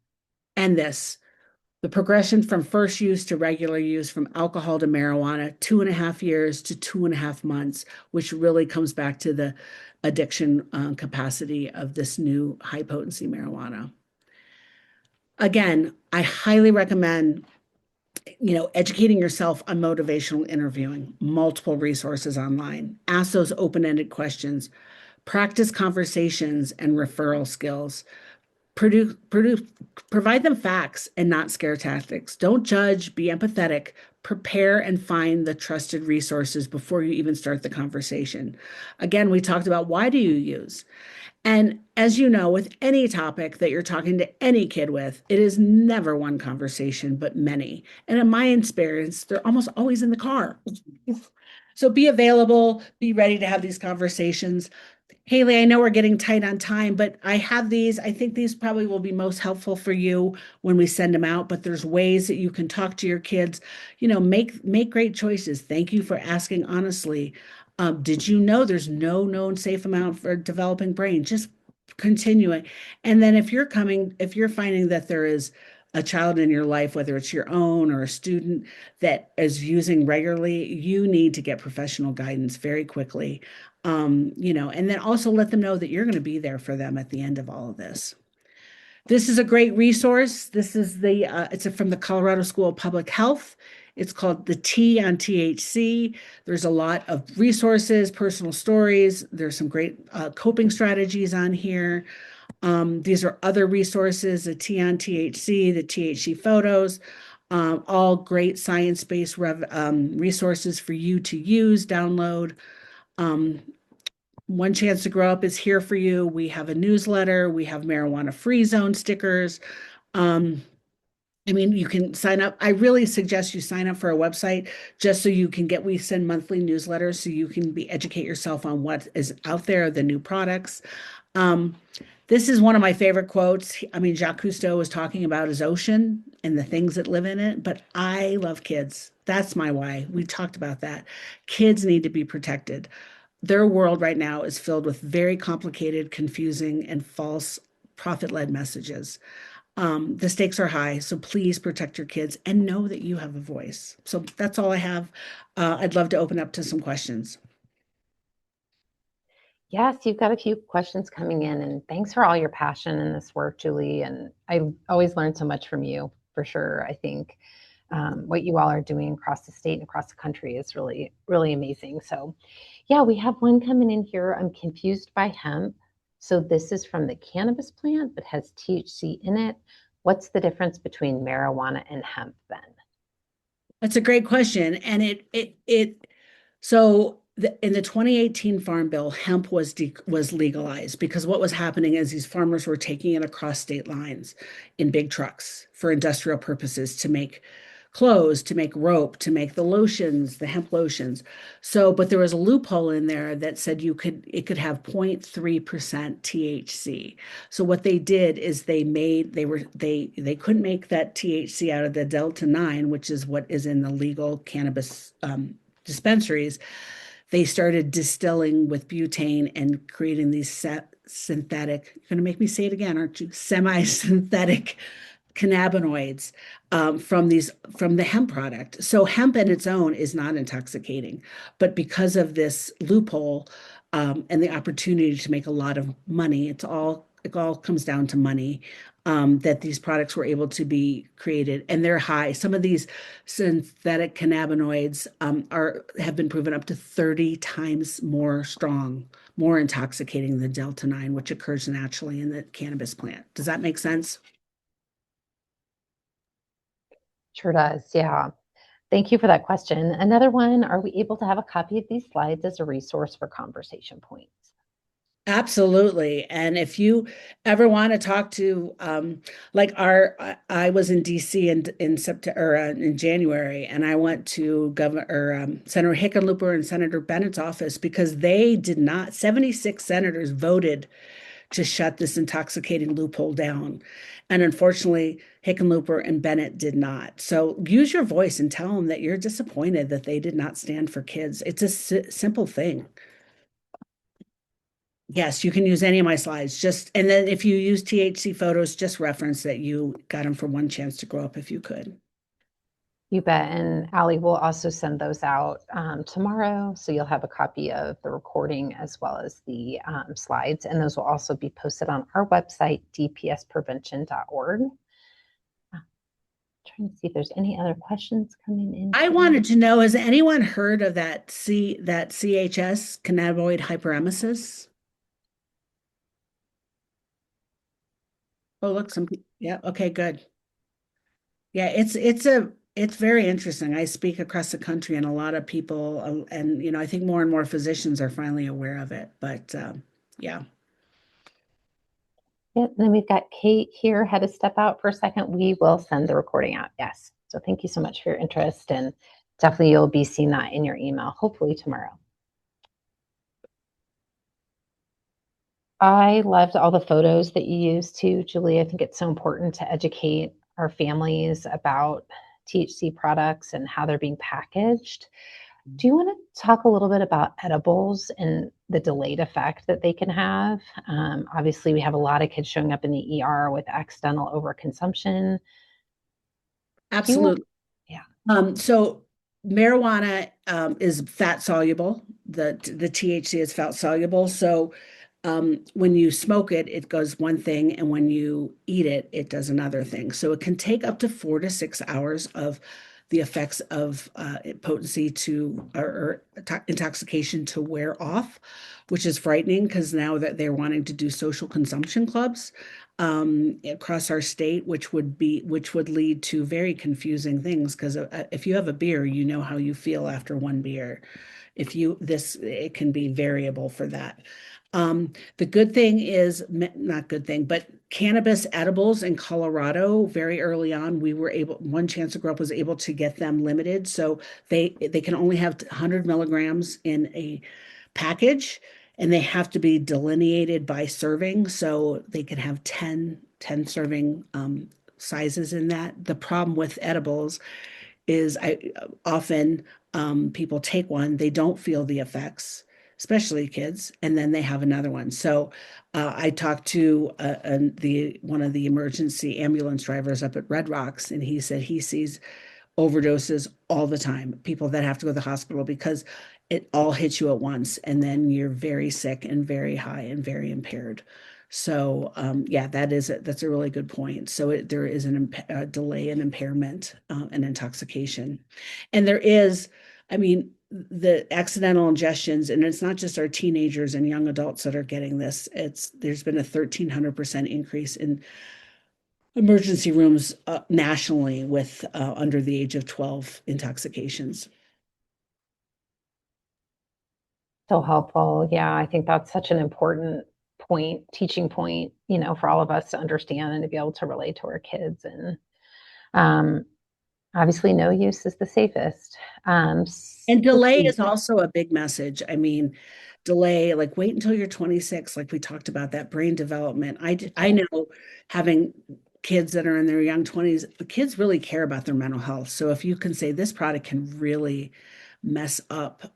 And the progression from first use to regular use, from alcohol to marijuana, 2.5 years to 2.5 months, which really comes back to the addiction capacity of this new high potency marijuana. Again, I highly recommend educating yourself on motivational interviewing, multiple resources online. Ask those open-ended questions, practice conversations and referral skills. Provide them facts and not scare tactics. Don't judge, be empathetic, prepare and find the trusted resources before you even start the conversation. Again, we talked about why do you use? And as you know, with any topic that you're talking to any kid with, it is never one conversation, but many. And in my experience, they're almost always in the car. So be available, be ready to have these conversations. Haley, I know we're getting tight on time, but I have these. I think these probably will be most helpful for you when we send them out. But there's ways that you can talk to your kids. Make great choices. Thank you for asking honestly. Did you know there's no known safe amount for developing brain? Just continue it. And then if you're finding that there is a child in your life, whether it's your own or a student that is using regularly, you need to get professional guidance very quickly. And then also let them know that you're going to be there for them at the end of all of this. This is a great resource. This is it's from the Colorado School of Public Health. It's called the T on THC. There's a lot of resources, personal stories. There's some great coping strategies on here. These are other resources, the T on THC, the THC photos, all great science-based resources for you to use, download. One Chance to Grow Up is here for you. We have a newsletter. We have marijuana free zone stickers. You can sign up. I really suggest you sign up for a website just so you can we send monthly newsletters so you can educate yourself on what is out there, the new products. This is one of my favorite quotes. Jacques Cousteau was talking about his ocean and the things that live in it, but I love kids. That's my why. We talked about that. Kids need to be protected. Their world right now is filled with very complicated, confusing, and false profit-led messages. The stakes are high, so please protect your kids and know that you have a voice. So that's all I have. I'd love to open up to some questions. Yes, you've got a few questions coming in, and thanks for all your passion in this work, Julie. And I always learn so much from you, for sure. I think what you all are doing across the state and across the country is really, really amazing. So, yeah, we have one coming in here. I'm confused by hemp. So, this is from the cannabis plant, but has THC in it. What's the difference between marijuana and hemp then? That's a great question. And in the 2018 Farm Bill, hemp was legalized because what was happening is these farmers were taking it across state lines in big trucks for industrial purposes to make clothes, to make rope, to make the lotions, the hemp lotions. But there was a loophole in there that said it could have 0.3% THC. So what they did is they couldn't make that THC out of the Delta 9, which is what is in the legal cannabis dispensaries. They started distilling with butane and creating these synthetic, you're going to make me say it again, aren't you? Semi-synthetic cannabinoids from the hemp product. So hemp in its own is not intoxicating, but because of this loophole and the opportunity to make a lot of money, it's all it all comes down to money. That these products were able to be created, and they're high. Some of these synthetic cannabinoids are have been proven up to 30 times more strong, more intoxicating than Delta 9, which occurs naturally in the cannabis plant. Does that make sense? Sure does. Yeah. Thank you for that question. Another one, are we able to have a copy of these slides as a resource for conversation points? Absolutely. And if you ever want to talk to, like I was in DC in September, in January, and I went to Governor or Senator Hickenlooper and Senator Bennett's office because they did not, 76 senators voted to shut this intoxicating loophole down. And unfortunately, Hickenlooper and Bennett did not. So use your voice and tell them that you're disappointed that they did not stand for kids. It's a simple thing. Yes, you can use any of my slides. Just and then if you use THC photos, just reference that you got them from One Chance to Grow Up if you could. You bet. And Allie will also send those out tomorrow. So you'll have a copy of the recording as well as the slides. And those will also be posted on our website, dpsprevention.org. Trying to see if there's any other questions coming in I today. wanted to know, has anyone heard of that CHS, cannabinoid hyperemesis? Oh, look, yeah, okay, good. Yeah, it's very interesting. I speak across the country, and a lot of people, and I think more and more physicians are finally aware of it. But yeah, Yeah, and then we've got Kate here, had to step out for a second. We will send the recording out. Yes. So thank you so much for your interest. And definitely you'll be seeing that in your email, hopefully tomorrow. I loved all the photos that you used too, Julie. I think it's so important to educate our families about THC products and how they're being packaged. Do you want to talk a little bit about edibles and the delayed effect that they can have? Obviously, we have a lot of kids showing up in the ER with accidental overconsumption. Do you want? absolutely. Yeah. So marijuana is fat soluble. The THC is fat soluble. So when you smoke it, it does one thing, and when you eat it, it does another thing. So it can take up to 4 to 6 hours of the effects of potency or intoxication to wear off, which is frightening because now that they're wanting to do social consumption clubs across our state, which would lead to very confusing things. Because if you have a beer, you know how you feel after one beer. If you this, it can be variable for that. The good thing is, not good thing, but cannabis edibles in Colorado, very early on, One Chance to Grow Up was able to get them limited. So they can only have 100 milligrams in a package, and they have to be delineated by serving. So they can have 10 serving sizes in that. The problem with edibles is I often people take one, they don't feel the effects, especially kids, and then they have another one. So I talked to the one of the emergency ambulance drivers up at Red Rocks, and he said he sees overdoses all the time, people that have to go to the hospital because it all hits you at once, and then you're very sick and very high and very impaired. So yeah, that's a really good point. So there is a delay in impairment and intoxication, and there is, I mean, the accidental ingestions, and it's not just our teenagers and young adults that are getting this. There's been a 1,300% increase in emergency rooms nationally with under the age of 12 intoxications. So helpful. Yeah, I think that's such an important point, teaching point, for all of us to understand and to be able to relate to our kids. And um, obviously, no use is the safest. And Let's delay see. is also a big message. I mean, delay, like wait until you're 26, like we talked about that brain development. I know, having kids that are in their young 20s, the kids really care about their mental health. So if you can say this product can really mess up,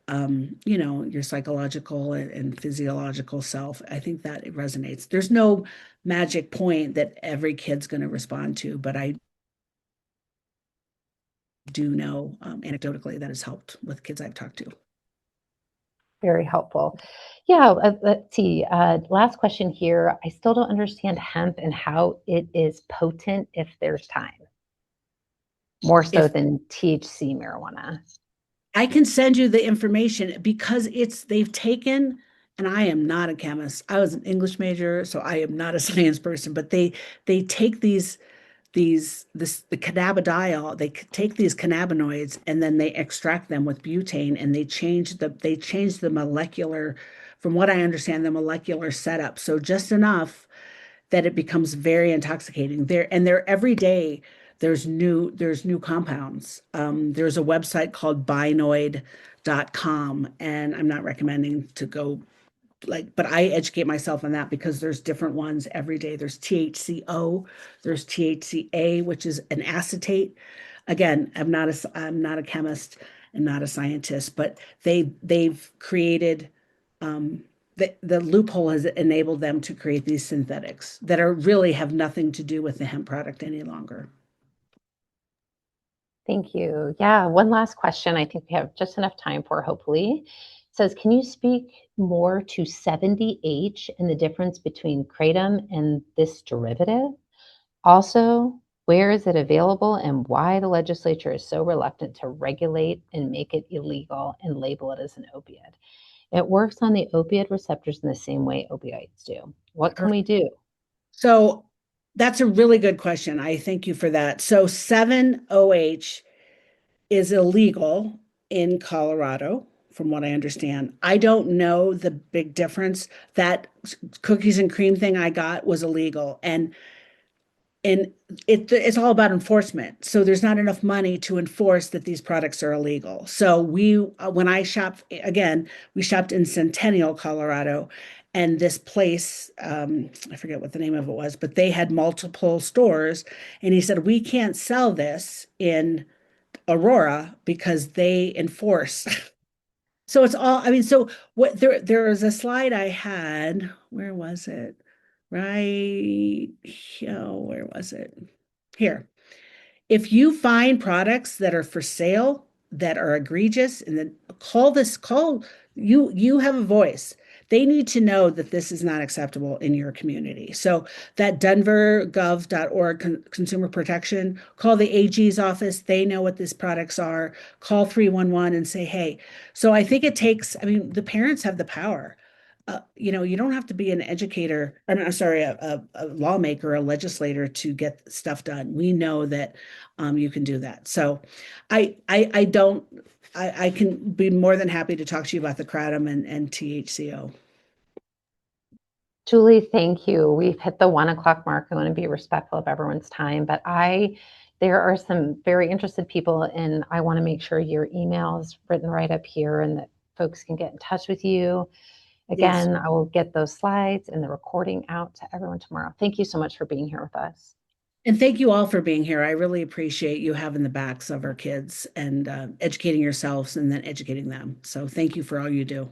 your psychological and physiological self, I think that it resonates. There's no magic point that every kid's going to respond to, but I do know anecdotally that has helped with kids I've talked to. Very helpful. Yeah, let's see. Last question here. I still don't understand hemp and how it is potent if there's time, more so If than THC marijuana. I can send you the information because they've taken, and I am not a chemist. I was an English major, so I am not a science person, but they take the cannabidiol, take these cannabinoids and then they extract them with butane and they change the molecular, from what I understand, the molecular setup. So just enough that it becomes very intoxicating. There every day there's new compounds. There's a website called binoid.com, and I'm not recommending to go but I educate myself on that because there's different ones every day. There's THCO, there's THCA, which is an acetate. Again, I'm not a chemist and not a scientist, but they've created the loophole has enabled them to create these synthetics that are really have nothing to do with the hemp product any longer. Thank you. Yeah, one last question. I think we have just enough time for, hopefully. It says, can you speak more to 70H and the difference between kratom and this derivative? Also, where is it available and why the legislature is so reluctant to regulate and make it illegal and label it as an opiate? It works on the opiate receptors in the same way opioids do. What can we do? So that's a really good question. I thank you for that. So 7OH is illegal in Colorado, from what I understand. I don't know the big difference. That cookies and cream thing I got was illegal. And it's all about enforcement. So there's not enough money to enforce that these products are illegal. So when I shopped again, we shopped in Centennial, Colorado, and this place, I forget what the name of it was, but they had multiple stores, and he said we can't sell this in Aurora because they enforce. So it's all, I mean, so what there was a slide I had, where was it? Right, where was it? Here. If you find products that are for sale that are egregious, and then call you have a voice. They need to know that this is not acceptable in your community. So that denvergov.org consumer protection, call the AG's office. They know what these products are. Call 311 and say, hey. So I think it takes, I mean, the parents have the power. You don't have to be an educator, I'm sorry, a lawmaker, a legislator to get stuff done. We know that you can do that. So I don't, I can be more than happy to talk to you about the kratom and THCO. Julie, thank you. We've hit the 1 o'clock mark. I want to be respectful of everyone's time, but there are some very interested people, and I want to make sure your email is written right up here and that folks can get in touch with you. Yes. Again, I will get those slides and the recording out to everyone tomorrow. Thank you so much for being here with us. And thank you all for being here. I really appreciate you having the backs of our kids and educating yourselves and then educating them. So thank you for all you do.